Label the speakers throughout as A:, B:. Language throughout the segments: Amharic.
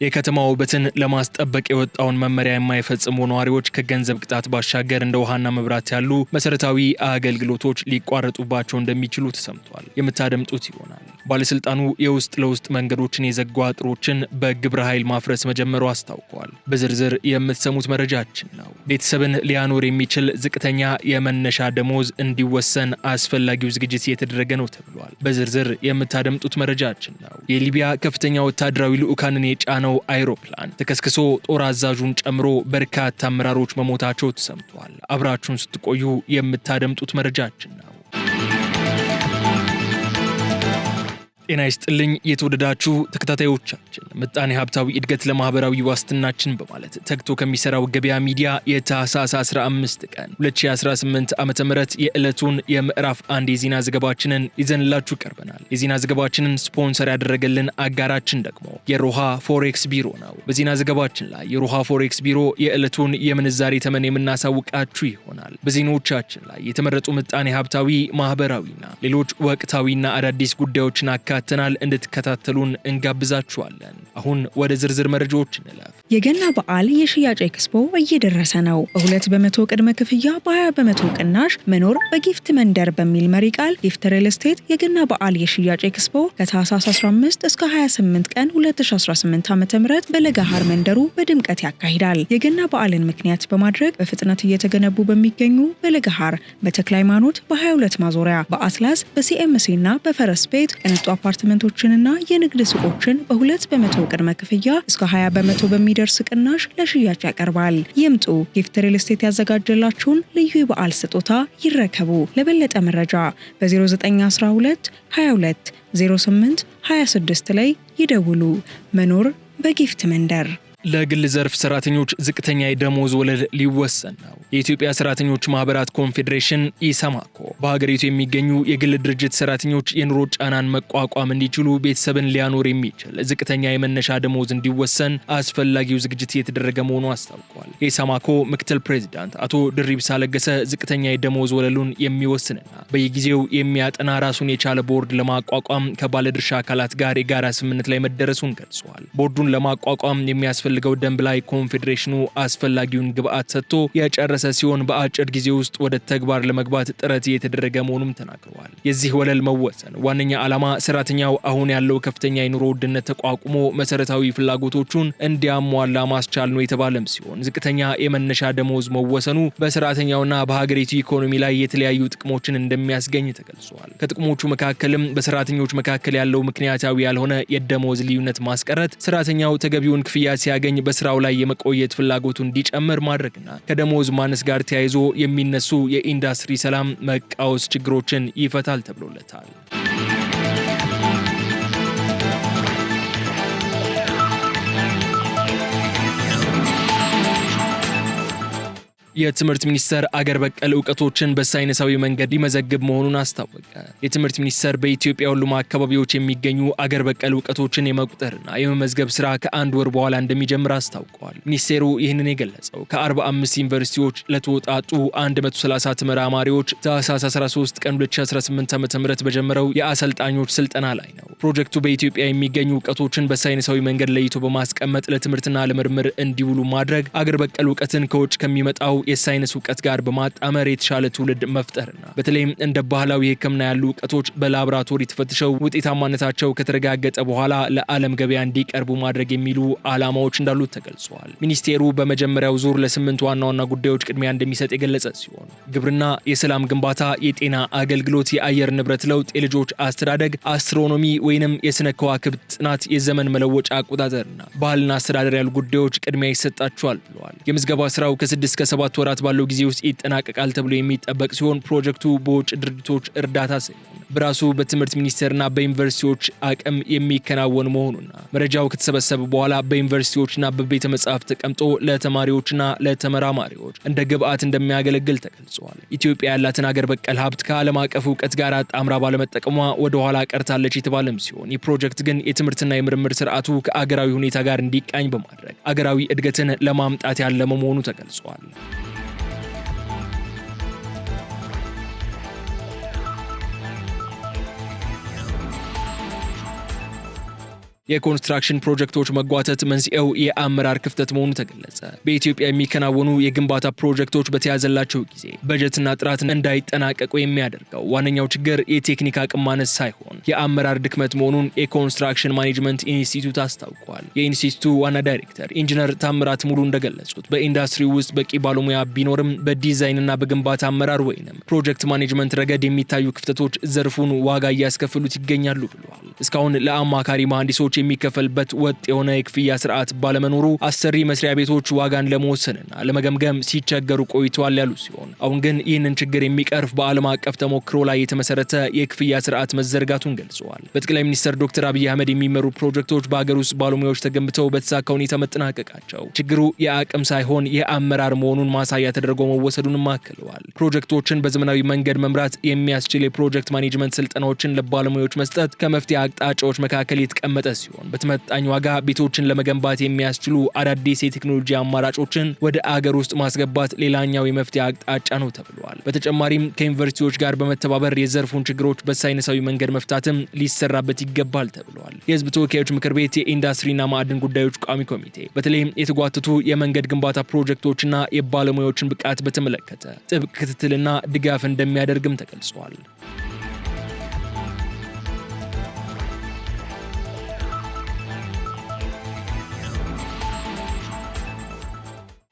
A: የከተማ ውበትን ለማስጠበቅ የወጣውን መመሪያ የማይፈጽሙ ነዋሪዎች ከገንዘብ ቅጣት ባሻገር እንደ ውሃና መብራት ያሉ መሰረታዊ አገልግሎቶች ሊቋረጡባቸው እንደሚችሉ ተሰምቷል። የምታደምጡት ይሆናል። ባለስልጣኑ የውስጥ ለውስጥ መንገዶችን የዘጉ አጥሮችን በግብረ ኃይል ማፍረስ መጀመሩ አስታውቋል። በዝርዝር የምትሰሙት መረጃችን ነው። ቤተሰብን ሊያኖር የሚችል ዝቅተኛ የመነሻ ደሞዝ እንዲወሰን አስፈላጊው ዝግጅት እየተደረገ ነው ተብሏል። በዝርዝር የምታደምጡት መረጃችን ነው። የሊቢያ ከፍተኛ ወታደራዊ ልዑካንን የጫነው አይሮፕላን ተከስክሶ ጦር አዛዡን ጨምሮ በርካታ አመራሮች መሞታቸው ተሰምቷል። አብራችሁን ስትቆዩ የምታደምጡት መረጃችን ነው። ጤና ይስጥልኝ የተወደዳችሁ ተከታታዮቻችን፣ ምጣኔ ሀብታዊ እድገት ለማህበራዊ ዋስትናችን በማለት ተግቶ ከሚሰራው ገበያ ሚዲያ የታህሳስ 15 ቀን 2018 ዓመተ ምህረት የዕለቱን የምዕራፍ 1 የዜና ዘገባችንን ይዘንላችሁ ቀርበናል። የዜና ዘገባችንን ስፖንሰር ያደረገልን አጋራችን ደግሞ የሮሃ ፎሬክስ ቢሮ ነው። በዜና ዘገባችን ላይ የሮሃ ፎሬክስ ቢሮ የዕለቱን የምንዛሬ ተመን የምናሳውቃችሁ ይሆናል። በዜናዎቻችን ላይ የተመረጡ ምጣኔ ሀብታዊ፣ ማህበራዊና ሌሎች ወቅታዊና አዳዲስ ጉዳዮችን ተናል እንድትከታተሉን እንጋብዛችኋለን። አሁን ወደ ዝርዝር መረጃዎች እንለፍ።
B: የገና በዓል የሽያጭ ኤክስፖ እየደረሰ ነው። በ2 በመቶ ቅድመ ክፍያ በ20 በመቶ ቅናሽ መኖር በጊፍት መንደር በሚል መሪ ቃል ጊፍት ሪል ስቴት የገና በዓል የሽያጭ ኤክስፖ ከታህሳስ 15 እስከ 28 ቀን 2018 ዓ.ም በለጋሃር መንደሩ በድምቀት ያካሂዳል። የገና በዓልን ምክንያት በማድረግ በፍጥነት እየተገነቡ በሚገኙ በለጋሃር፣ በተክለ ሃይማኖት፣ በ22 ማዞሪያ፣ በአትላስ፣ በሲኤምሲ እና በፈረስ ቤት ቅንጡ አፓርትመንቶችንና የንግድ ሱቆችን በ2 በመቶ ቅድመ ክፍያ እስከ 20 በመቶ በሚደርስ ቅናሽ ለሽያጭ ያቀርባል። ይምጡ። ጊፍት ሪል ስቴት ያዘጋጀላችሁን ልዩ የበዓል ስጦታ ይረከቡ። ለበለጠ መረጃ በ0912 22 08 26 ላይ ይደውሉ። መኖር በጊፍት መንደር።
A: ለግል ዘርፍ ሰራተኞች ዝቅተኛ የደሞዝ ወለል ሊወሰን ነው። የኢትዮጵያ ሰራተኞች ማህበራት ኮንፌዴሬሽን ኢሰማኮ በሀገሪቱ የሚገኙ የግል ድርጅት ሰራተኞች የኑሮ ጫናን መቋቋም እንዲችሉ ቤተሰብን ሊያኖር የሚችል ዝቅተኛ የመነሻ ደሞዝ እንዲወሰን አስፈላጊው ዝግጅት እየተደረገ መሆኑ አስታውቋል። የኢሰማኮ ምክትል ፕሬዚዳንት አቶ ድሪብሳ ለገሰ ዝቅተኛ የደሞዝ ወለሉን የሚወስንና በየጊዜው የሚያጠና ራሱን የቻለ ቦርድ ለማቋቋም ከባለድርሻ አካላት ጋር የጋራ ስምምነት ላይ መደረሱን ገልጸዋል። ቦርዱን ለማቋቋም የሚያስፈልገው ደንብ ላይ ኮንፌዴሬሽኑ አስፈላጊውን ግብአት ሰጥቶ የጨረሰ ሲሆን በአጭር ጊዜ ውስጥ ወደ ተግባር ለመግባት ጥረት እየተደረገ መሆኑም ተናግረዋል። የዚህ ወለል መወሰን ዋነኛ ዓላማ ሰራተኛው አሁን ያለው ከፍተኛ የኑሮ ውድነት ተቋቁሞ መሰረታዊ ፍላጎቶቹን እንዲያሟላ ማስቻል ነው የተባለም ሲሆን ዝቅተኛ የመነሻ ደሞዝ መወሰኑ በሰራተኛውና በሀገሪቱ ኢኮኖሚ ላይ የተለያዩ ጥቅሞችን እንደሚያስገኝ ተገልጿል። ከጥቅሞቹ መካከልም በሰራተኞች መካከል ያለው ምክንያታዊ ያልሆነ የደሞዝ ልዩነት ማስቀረት፣ ሰራተኛው ተገቢውን ክፍያ ሲያገኝ በስራው ላይ የመቆየት ፍላጎቱ እንዲጨምር ማድረግና ከደሞዝ ማነስ ጋር ተያይዞ የሚነሱ የኢንዱስትሪ ሰላም መቃወስ ችግሮችን ይፈታል ተብሎለታል። የትምህርት ሚኒስቴር አገር በቀል እውቀቶችን በሳይንሳዊ መንገድ ሊመዘግብ መሆኑን አስታወቀ። የትምህርት ሚኒስቴር በኢትዮጵያ ሁሉም አካባቢዎች የሚገኙ አገር በቀል እውቀቶችን የመቁጠርና የመመዝገብ ስራ ከአንድ ወር በኋላ እንደሚጀምር አስታውቋል። ሚኒስቴሩ ይህንን የገለጸው ከ45 ዩኒቨርሲቲዎች ለተወጣጡ 130 ተመራማሪዎች ታህሳስ 13 ቀን 2018 ዓ.ም በጀመረው የአሰልጣኞች ስልጠና ላይ ነው። ፕሮጀክቱ በኢትዮጵያ የሚገኙ እውቀቶችን በሳይንሳዊ መንገድ ለይቶ በማስቀመጥ ለትምህርትና ለምርምር እንዲውሉ ማድረግ፣ አገር በቀል እውቀትን ከውጭ ከሚመጣው የሳይንስ እውቀት ጋር በማጣመር የተሻለ ትውልድ መፍጠርና በተለይም እንደ ባህላዊ ሕክምና ያሉ እውቀቶች በላቦራቶሪ ተፈትሸው ውጤታማነታቸው ከተረጋገጠ በኋላ ለዓለም ገበያ እንዲቀርቡ ማድረግ የሚሉ ዓላማዎች እንዳሉት ተገልጿል። ሚኒስቴሩ በመጀመሪያው ዙር ለ8 ዋና ዋና ጉዳዮች ቅድሚያ እንደሚሰጥ የገለጸ ሲሆን ግብርና፣ የሰላም ግንባታ፣ የጤና አገልግሎት፣ የአየር ንብረት ለውጥ፣ የልጆች አስተዳደግ፣ አስትሮኖሚ ወይንም የስነ ከዋክብት ጥናት፣ የዘመን መለወጫ አቆጣጠርና ባህልና አስተዳደር ያሉ ጉዳዮች ቅድሚያ ይሰጣቸዋል ብለዋል። የምዝገባ ስራው ከ6 እስከ 7 ወራት ባለው ጊዜ ውስጥ ይጠናቀቃል ተብሎ የሚጠበቅ ሲሆን ፕሮጀክቱ በውጭ ድርጅቶች እርዳታ ሳይሆን በራሱ በትምህርት ሚኒስቴርና በዩኒቨርሲቲዎች አቅም የሚከናወን መሆኑና መረጃው ከተሰበሰበ በኋላ በዩኒቨርሲቲዎችና በቤተ መጻሕፍት ተቀምጦ ለተማሪዎችና ለተመራማሪዎች እንደ ግብአት እንደሚያገለግል ተገልጿል። ኢትዮጵያ ያላትን አገር በቀል ሀብት ከዓለም አቀፍ እውቀት ጋር አጣምራ ባለመጠቀሟ ወደ ኋላ ቀርታለች የተባለም ሲሆን ይህ ፕሮጀክት ግን የትምህርትና የምርምር ስርዓቱ ከአገራዊ ሁኔታ ጋር እንዲቃኝ በማድረግ አገራዊ እድገትን ለማምጣት ያለመ መሆኑ ተገልጿል። የኮንስትራክሽን ፕሮጀክቶች መጓተት መንስኤው የአመራር ክፍተት መሆኑ ተገለጸ። በኢትዮጵያ የሚከናወኑ የግንባታ ፕሮጀክቶች በተያዘላቸው ጊዜ በጀትና ጥራት እንዳይጠናቀቁ የሚያደርገው ዋነኛው ችግር የቴክኒክ አቅም ማነስ ሳይሆን የአመራር ድክመት መሆኑን የኮንስትራክሽን ማኔጅመንት ኢንስቲትዩት አስታውቋል። የኢንስቲትዩቱ ዋና ዳይሬክተር ኢንጂነር ታምራት ሙሉ እንደገለጹት በኢንዱስትሪው ውስጥ በቂ ባለሙያ ቢኖርም በዲዛይንና በግንባታ አመራር ወይንም ፕሮጀክት ማኔጅመንት ረገድ የሚታዩ ክፍተቶች ዘርፉን ዋጋ እያስከፈሉት ይገኛሉ ብለዋል። እስካሁን ለአማካሪ መሐንዲሶች የሚከፈልበት ወጥ የሆነ የክፍያ ስርዓት ባለመኖሩ አሰሪ መስሪያ ቤቶች ዋጋን ለመወሰንና ለመገምገም ሲቸገሩ ቆይተዋል ያሉ ሲሆን አሁን ግን ይህንን ችግር የሚቀርፍ በዓለም አቀፍ ተሞክሮ ላይ የተመሰረተ የክፍያ ስርዓት መዘርጋቱን ገልጸዋል። በጠቅላይ ሚኒስትር ዶክተር አብይ አህመድ የሚመሩ ፕሮጀክቶች በሀገር ውስጥ ባለሙያዎች ተገንብተው በተሳካ ሁኔታ መጠናቀቃቸው ችግሩ የአቅም ሳይሆን የአመራር መሆኑን ማሳያ ተደርጎ መወሰዱንም አክለዋል። ፕሮጀክቶችን በዘመናዊ መንገድ መምራት የሚያስችል የፕሮጀክት ማኔጅመንት ስልጠናዎችን ለባለሙያዎች መስጠት ከመፍትሄ አቅጣጫዎች መካከል የተቀመጠ ሲሆን በተመጣጣኝ ዋጋ ቤቶችን ለመገንባት የሚያስችሉ አዳዲስ የቴክኖሎጂ አማራጮችን ወደ አገር ውስጥ ማስገባት ሌላኛው የመፍትሄ አቅጣጫ ነው ተብሏል። በተጨማሪም ከዩኒቨርሲቲዎች ጋር በመተባበር የዘርፉን ችግሮች በሳይንሳዊ መንገድ መፍታትም ሊሰራበት ይገባል ተብሏል። የሕዝብ ተወካዮች ምክር ቤት የኢንዱስትሪና ማዕድን ጉዳዮች ቋሚ ኮሚቴ በተለይም የተጓተቱ የመንገድ ግንባታ ፕሮጀክቶችና የባለሙያዎችን ብቃት በተመለከተ ጥብቅ ክትትልና ድጋፍ እንደሚያደርግም ተገልጿል።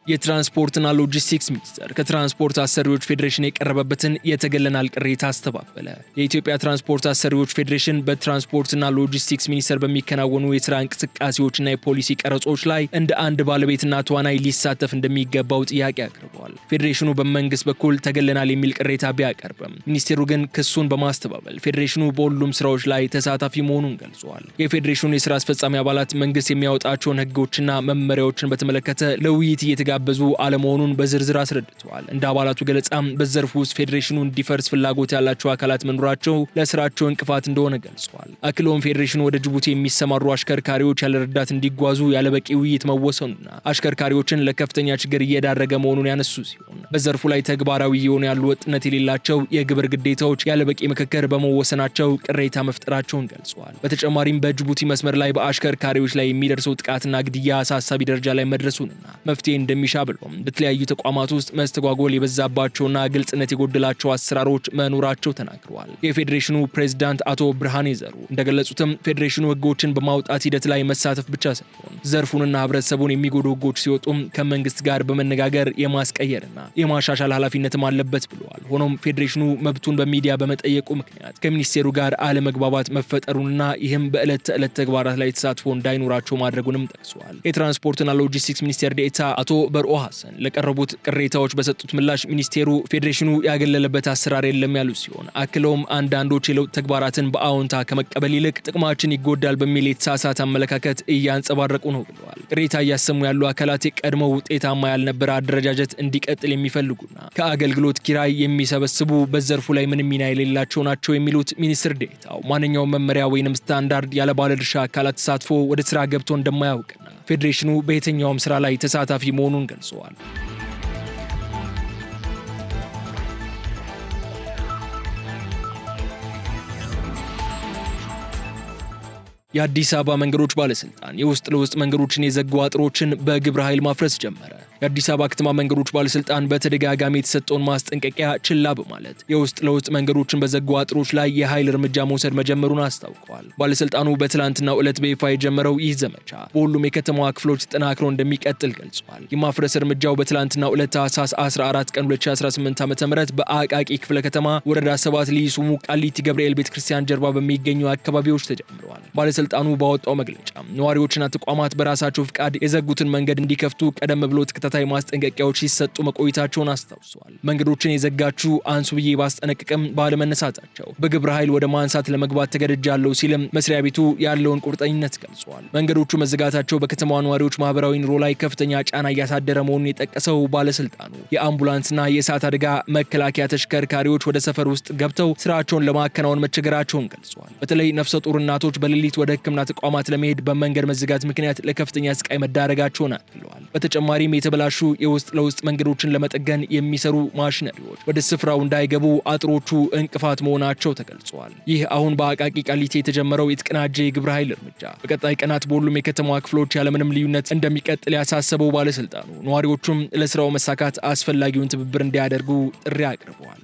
A: የትራንስፖርትና ሎጂስቲክስ ሚኒስቴር ከትራንስፖርት አሰሪዎች ፌዴሬሽን የቀረበበትን የተገለናል ቅሬታ አስተባበለ። የኢትዮጵያ ትራንስፖርት አሰሪዎች ፌዴሬሽን በትራንስፖርትና ሎጂስቲክስ ሚኒስቴር በሚከናወኑ የስራ እንቅስቃሴዎችና የፖሊሲ ቀረጾች ላይ እንደ አንድ ባለቤትና ተዋናይ ሊሳተፍ እንደሚገባው ጥያቄ አቅርበዋል። ፌዴሬሽኑ በመንግስት በኩል ተገለናል የሚል ቅሬታ ቢያቀርብም ሚኒስቴሩ ግን ክሱን በማስተባበል ፌዴሬሽኑ በሁሉም ስራዎች ላይ ተሳታፊ መሆኑን ገልጿል። የፌዴሬሽኑ የስራ አስፈጻሚ አባላት መንግስት የሚያወጣቸውን ህጎችና መመሪያዎችን በተመለከተ ለውይይት በዙ አለመሆኑን በዝርዝር አስረድተዋል። እንደ አባላቱ ገለጻም በዘርፉ ውስጥ ፌዴሬሽኑ እንዲፈርስ ፍላጎት ያላቸው አካላት መኖራቸው ለስራቸው እንቅፋት እንደሆነ ገልጸዋል። አክሎም ፌዴሬሽኑ ወደ ጅቡቲ የሚሰማሩ አሽከርካሪዎች ያለ ረዳት እንዲጓዙ ያለበቂ ውይይት መወሰኑና አሽከርካሪዎችን ለከፍተኛ ችግር እየዳረገ መሆኑን ያነሱ ሲሆን በዘርፉ ላይ ተግባራዊ የሆኑ ያሉ ወጥነት የሌላቸው የግብር ግዴታዎች ያለበቂ ምክክር በመወሰናቸው ቅሬታ መፍጠራቸውን ገልጸዋል። በተጨማሪም በጅቡቲ መስመር ላይ በአሽከርካሪዎች ላይ የሚደርሰው ጥቃትና ግድያ አሳሳቢ ደረጃ ላይ መድረሱንና መፍትሄ እንደሚሻ ብሎም በተለያዩ ተቋማት ውስጥ መስተጓጎል የበዛባቸውና ግልጽነት የጎደላቸው አሰራሮች መኖራቸው ተናግረዋል። የፌዴሬሽኑ ፕሬዝዳንት አቶ ብርሃኔ ዘሩ እንደገለጹትም ፌዴሬሽኑ ህጎችን በማውጣት ሂደት ላይ መሳተፍ ብቻ ሳይሆን ዘርፉንና ህብረተሰቡን የሚጎዱ ህጎች ሲወጡም ከመንግስት ጋር በመነጋገር የማስቀየርና የማሻሻል ኃላፊነትም አለበት ብለዋል። ሆኖም ፌዴሬሽኑ መብቱን በሚዲያ በመጠየቁ ምክንያት ከሚኒስቴሩ ጋር አለመግባባት መፈጠሩንና ይህም በዕለት ተዕለት ተግባራት ላይ ተሳትፎ እንዳይኖራቸው ማድረጉንም ጠቅሰዋል። የትራንስፖርትና ሎጂስቲክስ ሚኒስቴር ዴኤታ አቶ በርኦ ሐሰን ለቀረቡት ቅሬታዎች በሰጡት ምላሽ ሚኒስቴሩ ፌዴሬሽኑ ያገለለበት አሰራር የለም ያሉ ሲሆን አክለውም አንዳንዶች የለውጥ ተግባራትን በአዎንታ ከመቀበል ይልቅ ጥቅማችን ይጎዳል በሚል የተሳሳተ አመለካከት እያንጸባረቁ ነው ብለዋል። ቅሬታ እያሰሙ ያሉ አካላት የቀድሞው ውጤታማ ያልነበረ አደረጃጀት እንዲቀጥል የሚፈልጉና ከአገልግሎት ኪራይ የሚሰበስቡ በዘርፉ ላይ ምንም ሚና የሌላቸው ናቸው የሚሉት ሚኒስትር ዴኤታው ማንኛውም መመሪያ ወይንም ስታንዳርድ ያለ ባለድርሻ አካላት ተሳትፎ ወደ ስራ ገብቶ እንደማያውቅና ፌዴሬሽኑ በየትኛውም ስራ ላይ ተሳታፊ መሆኑን ገልጸዋል። የአዲስ አበባ መንገዶች ባለስልጣን የውስጥ ለውስጥ መንገዶችን የዘጉ አጥሮችን በግብረ ኃይል ማፍረስ ጀመረ። የአዲስ አበባ ከተማ መንገዶች ባለስልጣን በተደጋጋሚ የተሰጠውን ማስጠንቀቂያ ችላ በማለት የውስጥ ለውስጥ መንገዶችን በዘጉ አጥሮች ላይ የኃይል እርምጃ መውሰድ መጀመሩን አስታውቀዋል። ባለስልጣኑ በትላንትናው ዕለት በይፋ የጀመረው ይህ ዘመቻ በሁሉም የከተማዋ ክፍሎች ተጠናክሮ እንደሚቀጥል ገልጿል። የማፍረስ እርምጃው በትላንትናው ዕለት ታህሳስ 14 ቀን 2018 ዓ.ም በአቃቂ ክፍለ ከተማ ወረዳ 7 ልዩ ስሙ ቃሊቲ ገብርኤል ቤተክርስቲያን ጀርባ በሚገኙ አካባቢዎች ተጀምረዋል። ባለስልጣኑ ባወጣው መግለጫ ነዋሪዎችና ተቋማት በራሳቸው ፍቃድ የዘጉትን መንገድ እንዲከፍቱ ቀደም ብሎ ተከታታይ ማስጠንቀቂያዎች ሲሰጡ መቆየታቸውን አስታውሰዋል። መንገዶችን የዘጋችሁ አንሱ ብዬ ባስጠነቅቅም ባለመነሳታቸው በግብረ ኃይል ወደ ማንሳት ለመግባት ተገድጃለሁ ሲልም መስሪያ ቤቱ ያለውን ቁርጠኝነት ገልጿል። መንገዶቹ መዘጋታቸው በከተማዋ ነዋሪዎች ማህበራዊ ኑሮ ላይ ከፍተኛ ጫና እያሳደረ መሆኑን የጠቀሰው ባለስልጣኑ የአምቡላንስና የእሳት አደጋ መከላከያ ተሽከርካሪዎች ወደ ሰፈር ውስጥ ገብተው ስራቸውን ለማከናወን መቸገራቸውን ገልጿል። በተለይ ነፍሰ ጡር እናቶች በሌሊት ወደ ሕክምና ተቋማት ለመሄድ በመንገድ መዘጋት ምክንያት ለከፍተኛ ስቃይ መዳረጋቸውን አክለዋል። በተጨማሪም የተበላሹ የውስጥ ለውስጥ መንገዶችን ለመጠገን የሚሰሩ ማሽነሪዎች ወደ ስፍራው እንዳይገቡ አጥሮቹ እንቅፋት መሆናቸው ተገልጿል። ይህ አሁን በአቃቂ ቃሊቲ የተጀመረው የተቀናጀ የግብረ ኃይል እርምጃ በቀጣይ ቀናት በሁሉም የከተማዋ ክፍሎች ያለምንም ልዩነት እንደሚቀጥል ያሳሰበው ባለስልጣኑ ነዋሪዎቹም ለስራው መሳካት አስፈላጊውን ትብብር እንዲያደርጉ ጥሪ አቅርበዋል።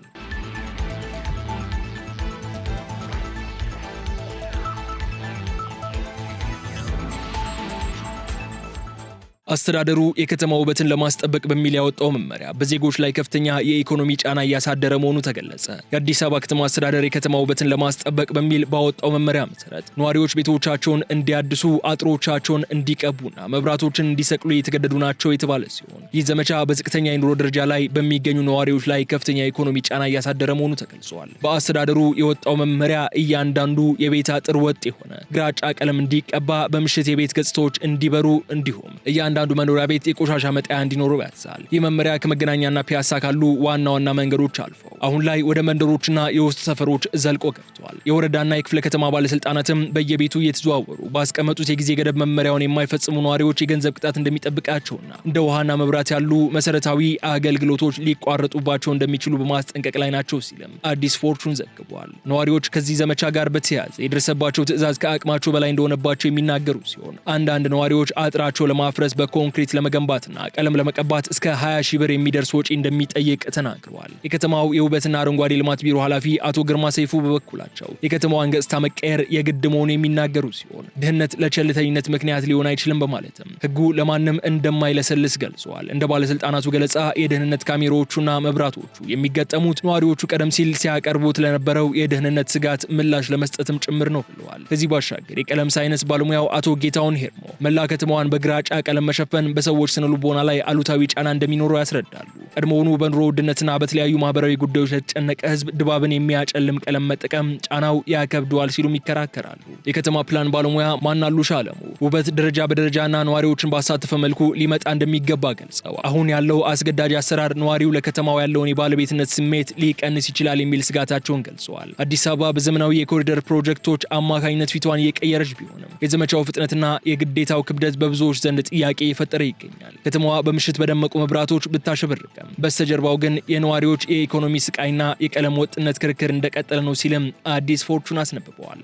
A: አስተዳደሩ የከተማ ውበትን ለማስጠበቅ በሚል ያወጣው መመሪያ በዜጎች ላይ ከፍተኛ የኢኮኖሚ ጫና እያሳደረ መሆኑ ተገለጸ። የአዲስ አበባ ከተማ አስተዳደር የከተማ ውበትን ለማስጠበቅ በሚል ባወጣው መመሪያ መሰረት ነዋሪዎች ቤቶቻቸውን እንዲያድሱ፣ አጥሮቻቸውን እንዲቀቡና መብራቶችን እንዲሰቅሉ የተገደዱ ናቸው የተባለ ሲሆን ይህ ዘመቻ በዝቅተኛ የኑሮ ደረጃ ላይ በሚገኙ ነዋሪዎች ላይ ከፍተኛ የኢኮኖሚ ጫና እያሳደረ መሆኑ ተገልጿል። በአስተዳደሩ የወጣው መመሪያ እያንዳንዱ የቤት አጥር ወጥ የሆነ ግራጫ ቀለም እንዲቀባ፣ በምሽት የቤት ገጽታዎች እንዲበሩ እንዲሁም አንዳንዱ መኖሪያ ቤት የቆሻሻ መጣያ እንዲኖረው ያዛል። ይህ መመሪያ ከመገናኛና ፒያሳ ካሉ ዋና ዋና መንገዶች አልፎ አሁን ላይ ወደ መንደሮችና የውስጥ ሰፈሮች ዘልቆ ገብቷል። የወረዳና የክፍለ ከተማ ባለስልጣናትም በየቤቱ እየተዘዋወሩ ባስቀመጡት የጊዜ ገደብ መመሪያውን የማይፈጽሙ ነዋሪዎች የገንዘብ ቅጣት እንደሚጠብቃቸውና እንደ ውሃና መብራት ያሉ መሰረታዊ አገልግሎቶች ሊቋረጡባቸው እንደሚችሉ በማስጠንቀቅ ላይ ናቸው ሲልም አዲስ ፎርቹን ዘግቧል። ነዋሪዎች ከዚህ ዘመቻ ጋር በተያያዘ የደረሰባቸው ትዕዛዝ ከአቅማቸው በላይ እንደሆነባቸው የሚናገሩ ሲሆን አንዳንድ ነዋሪዎች አጥራቸው ለማፍረስ ኮንክሪት ለመገንባትና ቀለም ለመቀባት እስከ 20 ሺህ ብር የሚደርስ ወጪ እንደሚጠይቅ ተናግረዋል። የከተማው የውበትና አረንጓዴ ልማት ቢሮ ኃላፊ አቶ ግርማ ሰይፉ በበኩላቸው የከተማዋን ገጽታ መቀየር የግድ መሆኑ የሚናገሩ ሲሆን ድህነት ለቸልተኝነት ምክንያት ሊሆን አይችልም በማለትም ሕጉ ለማንም እንደማይለሰልስ ገልጸዋል። እንደ ባለስልጣናቱ ገለጻ የደህንነት ካሜራዎቹና መብራቶቹ የሚገጠሙት ነዋሪዎቹ ቀደም ሲል ሲያቀርቡት ለነበረው የደህንነት ስጋት ምላሽ ለመስጠትም ጭምር ነው ብለዋል። ከዚህ ባሻገር የቀለም ሳይንስ ባለሙያው አቶ ጌታውን ሄርሞ መላ ከተማዋን በግራጫ ቀለም መሸፈን በሰዎች ስነ ልቦና ላይ አሉታዊ ጫና እንደሚኖረው ያስረዳሉ። ቀድሞውኑ በኑሮ ውድነትና በተለያዩ ማህበራዊ ጉዳዮች ለተጨነቀ ህዝብ ድባብን የሚያጨልም ቀለም መጠቀም ጫናው ያከብደዋል ሲሉም ይከራከራሉ። የከተማ ፕላን ባለሙያ ማናሉሽ አለሙ ውበት ደረጃ በደረጃና ነዋሪዎችን ባሳተፈ መልኩ ሊመጣ እንደሚገባ ገልጸው አሁን ያለው አስገዳጅ አሰራር ነዋሪው ለከተማው ያለውን የባለቤትነት ስሜት ሊቀንስ ይችላል የሚል ስጋታቸውን ገልጸዋል። አዲስ አበባ በዘመናዊ የኮሪደር ፕሮጀክቶች አማካኝነት ፊቷን እየቀየረች ቢሆንም የዘመቻው ፍጥነትና የግዴታው ክብደት በብዙዎች ዘንድ ጥያቄ እየፈጠረ ይገኛል። ከተማዋ በምሽት በደመቁ መብራቶች ብታሸበርቅም በስተጀርባው ግን የነዋሪዎች የኢኮኖሚ ስቃይና የቀለም ወጥነት ክርክር እንደቀጠለ ነው ሲልም አዲስ ፎርቹን አስነብበዋል።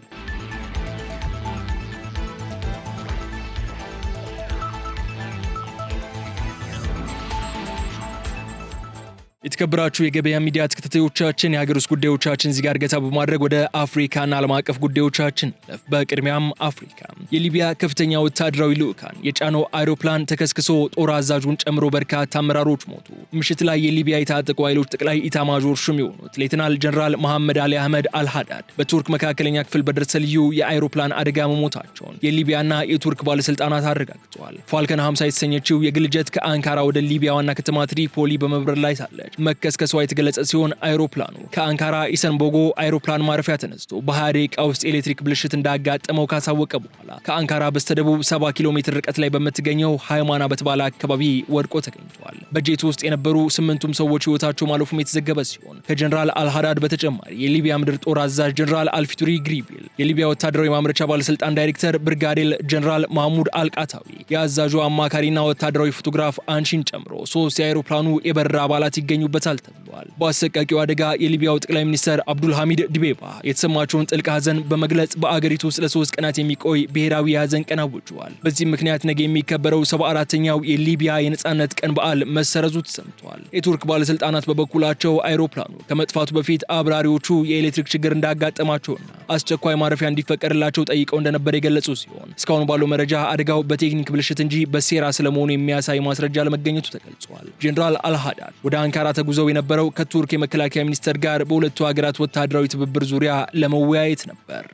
A: የተከበራችሁ የገበያ ሚዲያ ተከታታዮቻችን የሀገር ውስጥ ጉዳዮቻችን እዚህ ጋር ገታ በማድረግ ወደ አፍሪካና ዓለም አቀፍ ጉዳዮቻችን ለፍ። በቅድሚያም አፍሪካ የሊቢያ ከፍተኛ ወታደራዊ ልዑካን የጫነው አይሮፕላን ተከስክሶ ጦር አዛዡን ጨምሮ በርካታ አመራሮች ሞቱ። ምሽት ላይ የሊቢያ የታጠቁ ኃይሎች ጠቅላይ ኢታማዦር ሹም የሆኑት ሌተናል ጀነራል መሐመድ አሊ አህመድ አልሃዳድ በቱርክ መካከለኛ ክፍል በደረሰ ልዩ የአይሮፕላን አደጋ መሞታቸውን የሊቢያና የቱርክ ባለስልጣናት አረጋግጠዋል። ፋልከን 50 የተሰኘችው የግል ጀት ከአንካራ ወደ ሊቢያ ዋና ከተማ ትሪፖሊ በመብረር ላይ ሳለች መከስከሷ የተገለጸ ሲሆን አይሮፕላኑ ከአንካራ ኢሰንቦጎ አይሮፕላን ማረፊያ ተነስቶ በ20 ደቂቃ ውስጥ ኤሌክትሪክ ብልሽት እንዳጋጠመው ካሳወቀ በኋላ ከአንካራ በስተደቡብ 70 ኪሎ ሜትር ርቀት ላይ በምትገኘው ሃይማና በተባለ አካባቢ ወድቆ ተገኝቷል። በጄቱ ውስጥ የነበሩ 8ቱም ሰዎች ህይወታቸው ማለፉም የተዘገበ ሲሆን ከጀነራል አልሃዳድ በተጨማሪ የሊቢያ ምድር ጦር አዛዥ ጀነራል አልፊቱሪ ግሪቢል፣ የሊቢያ ወታደራዊ ማምረቻ ባለስልጣን ዳይሬክተር ብርጋዴር ጀነራል ማህሙድ አልቃታዊ፣ የአዛዡ አማካሪና ወታደራዊ ፎቶግራፍ አንሺን ጨምሮ 3 የአይሮፕላኑ የበረራ አባላት ይገኙበታል ተብሏል። በአሰቃቂው አደጋ የሊቢያው ጠቅላይ ሚኒስትር አብዱል ሐሚድ ዲቤባ የተሰማቸውን ጥልቅ ሐዘን በመግለጽ በአገሪቱ ውስጥ ለ3 ቀናት የሚቆይ ብሔራዊ የሐዘን ቀን አውጀዋል። በዚህም ምክንያት ነገ የሚከበረው 74ኛው የሊቢያ የነጻነት ቀን በዓል መሰረዙ ተሰምቷል። የቱርክ ባለስልጣናት በበኩላቸው አይሮፕላኑ ከመጥፋቱ በፊት አብራሪዎቹ የኤሌክትሪክ ችግር እንዳጋጠማቸውና አስቸኳይ ማረፊያ እንዲፈቀድላቸው ጠይቀው እንደነበር የገለጹ ሲሆን እስካሁን ባለው መረጃ አደጋው በቴክኒክ ብልሽት እንጂ በሴራ ስለመሆኑ የሚያሳይ ማስረጃ ለመገኘቱ ተገልጿል። ጀነራል አልሃዳድ ወደ አንካራ ተጉዘው የነበረው ከቱርክ የመከላከያ ሚኒስቴር ጋር በሁለቱ ሀገራት ወታደራዊ ትብብር ዙሪያ ለመወያየት ነበር።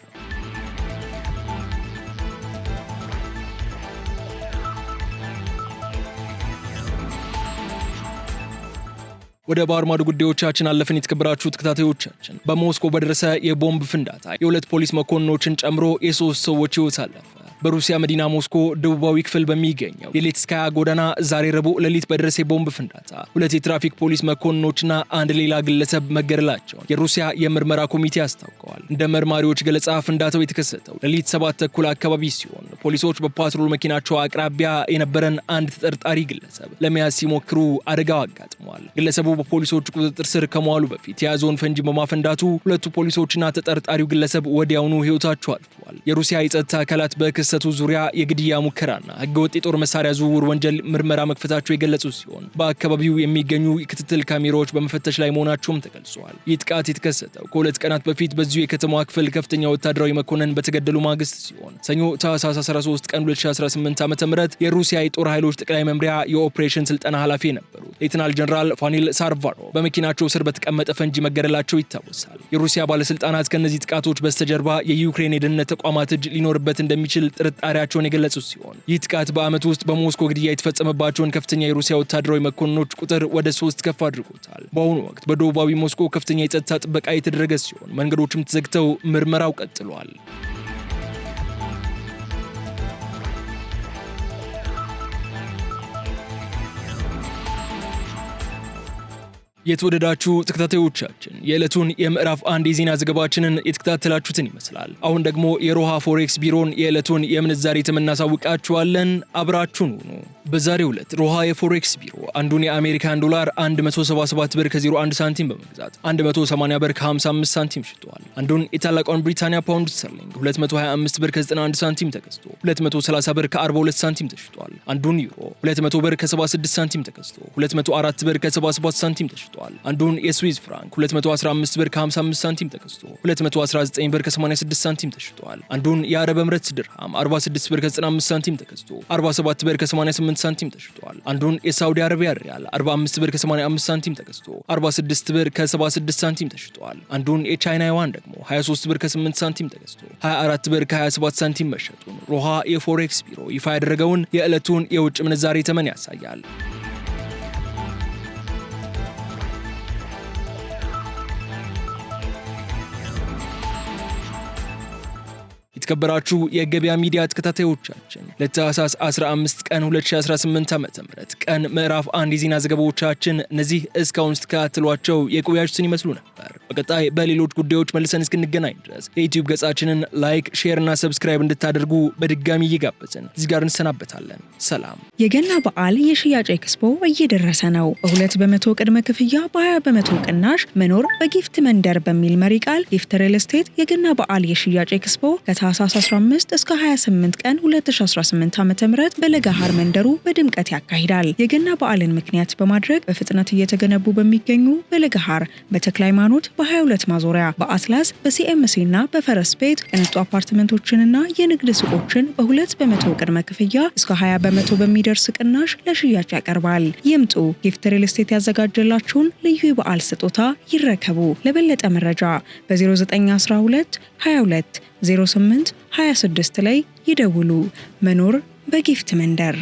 A: ወደ ባህር ማዶ ጉዳዮቻችን አለፍን። የተከበራችሁ ተከታታዮቻችን በሞስኮ በደረሰ የቦምብ ፍንዳታ የ2 ፖሊስ መኮንኖችን ጨምሮ የ3 ሰዎች ሕይወት አለፈ። በሩሲያ መዲና ሞስኮ ደቡባዊ ክፍል በሚገኘው የሌትስካያ ጎዳና ዛሬ ረቡዕ ሌሊት በደረሰ የቦምብ ፍንዳታ 2 የትራፊክ ፖሊስ መኮንኖችና አንድ ሌላ ግለሰብ መገደላቸውን የሩሲያ የምርመራ ኮሚቴ አስታውቀዋል። እንደ መርማሪዎች ገለጻ ፍንዳታው የተከሰተው ሌሊት 7 ተኩል አካባቢ ሲሆን ፖሊሶች በፓትሮል መኪናቸው አቅራቢያ የነበረን አንድ ተጠርጣሪ ግለሰብ ለመያዝ ሲሞክሩ አደጋው አጋጥሟል። ግለሰቡ በፖሊሶች ቁጥጥር ስር ከመዋሉ በፊት የያዘውን ፈንጂ በማፈንዳቱ 2 ፖሊሶችና ተጠርጣሪው ግለሰብ ወዲያውኑ ሕይወታቸው አልፈዋል። የሩሲያ የጸጥታ አካላት በክስተቱ ዙሪያ የግድያ ሙከራና ህገወጥ የጦር መሳሪያ ዝውውር ወንጀል ምርመራ መክፈታቸው የገለጹ ሲሆን በአካባቢው የሚገኙ የክትትል ካሜራዎች በመፈተሽ ላይ መሆናቸውም ተገልጿል። ይህ ጥቃት የተከሰተው ከ2 ቀናት በፊት በዚሁ የከተማዋ ክፍል ከፍተኛ ወታደራዊ መኮንን በተገደሉ ማግስት ሲሆን ሰኞ ታህሳስ 13 ቀን 2018 ዓ.ም የሩሲያ የጦር ኃይሎች ጠቅላይ መምሪያ የኦፕሬሽን ስልጠና ኃላፊ የነበሩ ሌተናል ጀነራል ፋኒል ሳርቫሮ በመኪናቸው ስር በተቀመጠ ፈንጂ መገደላቸው ይታወሳል። የሩሲያ ባለስልጣናት ከነዚህ ጥቃቶች በስተጀርባ የዩክሬን የደህንነት ተቋማት እጅ ሊኖርበት እንደሚችል ጥርጣሬያቸውን የገለጹ ሲሆን ይህ ጥቃት በዓመት ውስጥ በሞስኮ ግድያ የተፈጸመባቸውን ከፍተኛ የሩሲያ ወታደራዊ መኮንኖች ቁጥር ወደ 3 ከፍ አድርጎታል። በአሁኑ ወቅት በደቡባዊ ሞስኮ ከፍተኛ የጸጥታ ጥበቃ የተደረገ ሲሆን መንገዶችም ተዘግተው ምርመራው ቀጥሏል። የተወደዳችሁ ተከታታዮቻችን የዕለቱን የምዕራፍ 1 የዜና ዘገባችንን የተከታተላችሁትን ይመስላል። አሁን ደግሞ የሮሃ ፎሬክስ ቢሮን የዕለቱን የምንዛሬ ተመን እናሳውቃችኋለን። አብራችሁን ሁኑ። በዛሬው ዕለት ሮሃ የፎሬክስ ቢሮ አንዱን የአሜሪካን ዶላር 177 ብር ከ01 ሳንቲም በመግዛት 180 ብር ከ55 ሳንቲም ሽጧል። አንዱን የታላቋን ብሪታንያ ፓውንድ ስተርሊንግ 225 ብር ከ91 ሳንቲም ተገዝቶ 230 ብር ከ42 ሳንቲም ተሽጧል። አንዱን ዩሮ 200 ብር ከ76 ሳንቲም ተገዝቶ 204 ብር ከ77 ሳንቲም ተሽጧል። አንዱን የስዊዝ ፍራንክ 215 ብር ከ55 ሳንቲም ተገዝቶ 219 ብር ከ86 ሳንቲም ተሽጧል። አንዱን የአረብ ኤምሬትስ ድርሃም 46 ብር ከ95 ሳንቲም ተገዝቶ 47 ብር ከ88 ሳንቲም ተሽጧል። አንዱን የሳውዲ አረቢያ ሪያል 45 ብር ከ85 ሳንቲም ተገዝቶ 46 ብር ከ76 ሳንቲም ተሽጧል። አንዱን የቻይና ዩዋን ደግሞ 23 ብር ከ8 ሳንቲም ተገዝቶ 24 ብር ከ27 ሳንቲም መሸጡን ሮሃ የፎሬክስ ቢሮ ይፋ ያደረገውን የዕለቱን የውጭ ምንዛሬ ተመን ያሳያል። የተከበራችሁ የገበያ ሚዲያ ተከታታዮቻችን ለታህሳስ 15 ቀን 2018 ዓ.ም ቀን ምዕራፍ 1 የዜና ዘገባዎቻችን እነዚህ እስካሁን ስትከታተሏቸው የቆያችሁትን ይመስሉ ነበር። በቀጣይ በሌሎች ጉዳዮች መልሰን እስክንገናኝ ድረስ የዩቲዩብ ገጻችንን ላይክ፣ ሼር እና ሰብስክራይብ እንድታደርጉ በድጋሚ እየጋበዝን እዚህ ጋር እንሰናበታለን። ሰላም።
B: የገና በዓል የሽያጭ ኤክስፖ እየደረሰ ነው። በ2 በመቶ ቅድመ ክፍያ በ20 በመቶ ቅናሽ መኖር በጊፍት መንደር በሚል መሪ ቃል ጊፍት ሪል ስቴት የገና በዓል የሽያጭ ኤክስፖ ከታህሳስ 15 እስከ 28 ቀን 2018 ዓ.ም በለጋሃር መንደሩ በድምቀት ያካሂዳል። የገና በዓልን ምክንያት በማድረግ በፍጥነት እየተገነቡ በሚገኙ በለጋሃር፣ በተክለ ሃይማኖት፣ በ22 ማዞሪያ፣ በአትላስ፣ በሲኤምሲ እና በፈረስ ቤት ቅንጡ አፓርትመንቶችንና የንግድ ሱቆችን በ2 በመቶ ቅድመ ክፍያ እስከ 20 በመቶ በሚደርስ ቅናሽ ለሽያጭ ያቀርባል። ይምጡ። ጊፍት ሪል ስቴት ያዘጋጀላችሁን ልዩ የበዓል ስጦታ ይረከቡ። ለበለጠ መረጃ በ0912 22 08 26 ላይ ይደውሉ። መኖር በጊፍት መንደር